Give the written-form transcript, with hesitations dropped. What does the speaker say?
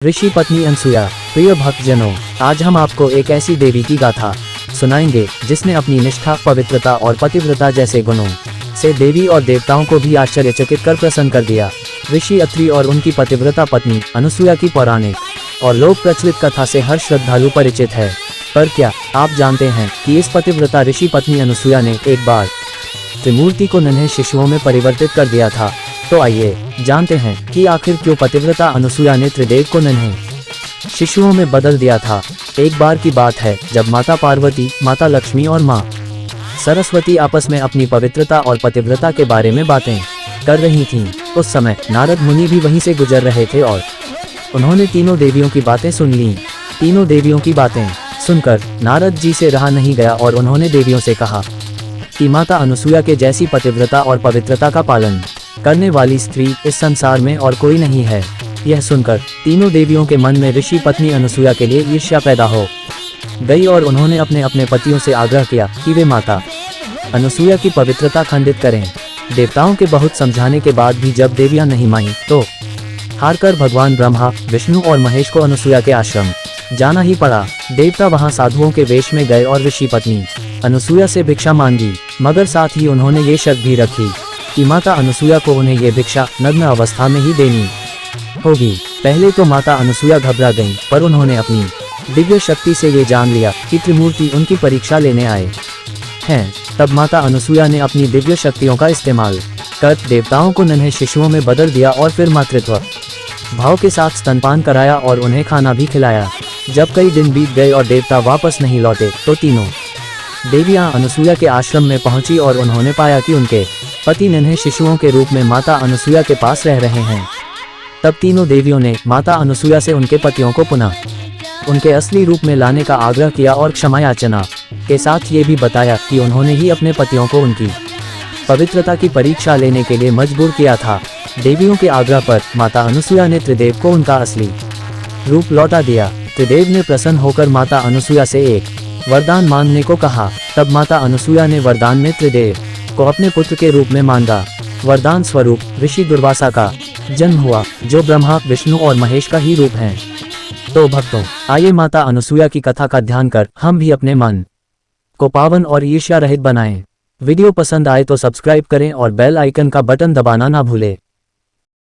ऋषि पत्नी अनसुया। प्रिय भक्तजनों, आज हम आपको एक ऐसी देवी की गाथा सुनाएंगे जिसने अपनी निष्ठा, पवित्रता और पतिव्रता जैसे गुणों से देवी और देवताओं को भी आश्चर्यचकित कर प्रसन्न कर दिया। ऋषि अत्रि और उनकी पतिव्रता पत्नी अनसुया की पौराणिक और लोक प्रचलित कथा से हर श्रद्धालु परिचित है। पर क्या आप जानते हैं कि इस पतिव्रता ऋषि पत्नी अनसुया ने एक बार त्रिमूर्ति को नन्हे शिशुओं में परिवर्तित कर दिया था? तो आइए जानते हैं कि आखिर क्यों पतिव्रता अनसुया ने त्रिदेव को नन्हे शिशुओं में बदल दिया था। एक बार की बात है जब माता पार्वती, माता लक्ष्मी और माँ सरस्वती आपस में अपनी पवित्रता और पतिव्रता के बारे में बातें कर रही थीं। उस समय नारद मुनि भी वहीं से गुजर रहे थे और उन्होंने तीनों देवियों की बातें सुन लीं। तीनों देवियों की बातें सुनकर नारद जी से रहा नहीं गया और उन्होंने देवियों से कहा कि माता अनसुया के जैसी पतिव्रता और पवित्रता का पालन करने वाली स्त्री इस संसार में और कोई नहीं है। यह सुनकर तीनों देवियों के मन में ऋषि पत्नी अनसुया के लिए ईर्ष्या पैदा हो गई और उन्होंने अपने अपने पतियों से आग्रह किया कि वे माता अनसुया की पवित्रता खंडित करें। देवताओं के बहुत समझाने के बाद भी जब देवियां नहीं मानी तो हारकर भगवान ब्रह्मा, विष्णु और महेश को अनसुया के आश्रम जाना ही पड़ा। देवता वहां साधुओं के वेश में गए और ऋषि पत्नी अनसुया से भिक्षा मांगी, मगर साथ ही उन्होंने ये शर्त भी रखी कि माता अनसुया को उन्हें ये भिक्षा नग्न अवस्था में ही देनी होगी। पहले तो माता अनसुया घबरा गईं, पर उन्होंने अपनी दिव्य शक्ति से ये जान लिया कि त्रिमूर्ति उनकी परीक्षा लेने आए हैं। तब माता अनसुया ने अपनी दिव्य शक्तियों का इस्तेमाल कर देवताओं को नन्हे शिशुओं में बदल दिया और फिर मातृत्व भाव के साथ स्तनपान कराया और उन्हें खाना भी खिलाया। जब कई दिन बीत गए और देवता वापस नहीं लौटे तो तीनों देवियां अनसुया के आश्रम में पहुंची और उन्होंने पाया कि उनके पति नन्हे शिशुओं के रूप में माता अनसुया के पास रह रहे हैं। तब तीनों देवियों ने माता अनसुया से उनके पतियों को पुनः उनके असली रूप में लाने का आग्रह किया और क्षमा याचना के साथ ये भी बताया कि उन्होंने ही अपने पतियों को उनकी पवित्रता की परीक्षा लेने के लिए मजबूर किया था। देवियों के आग्रह पर माता अनसुया ने त्रिदेव को उनका असली रूप लौटा दिया। त्रिदेव ने प्रसन्न होकर माता अनसुया से एक वरदान मांगने को कहा। तब माता अनसुया ने वरदान में त्रिदेव को अपने पुत्र के रूप में मांगा। वरदान स्वरूप ऋषि दुर्वासा का जन्म हुआ, जो ब्रह्मा, विष्णु और महेश का ही रूप हैं। तो भक्तों, आइए माता अनसुया की कथा का ध्यान कर हम भी अपने मन को पावन और ईर्ष्या रहित बनाएं। वीडियो पसंद आए तो सब्सक्राइब करें और बेल आइकन का बटन दबाना ना भूलें।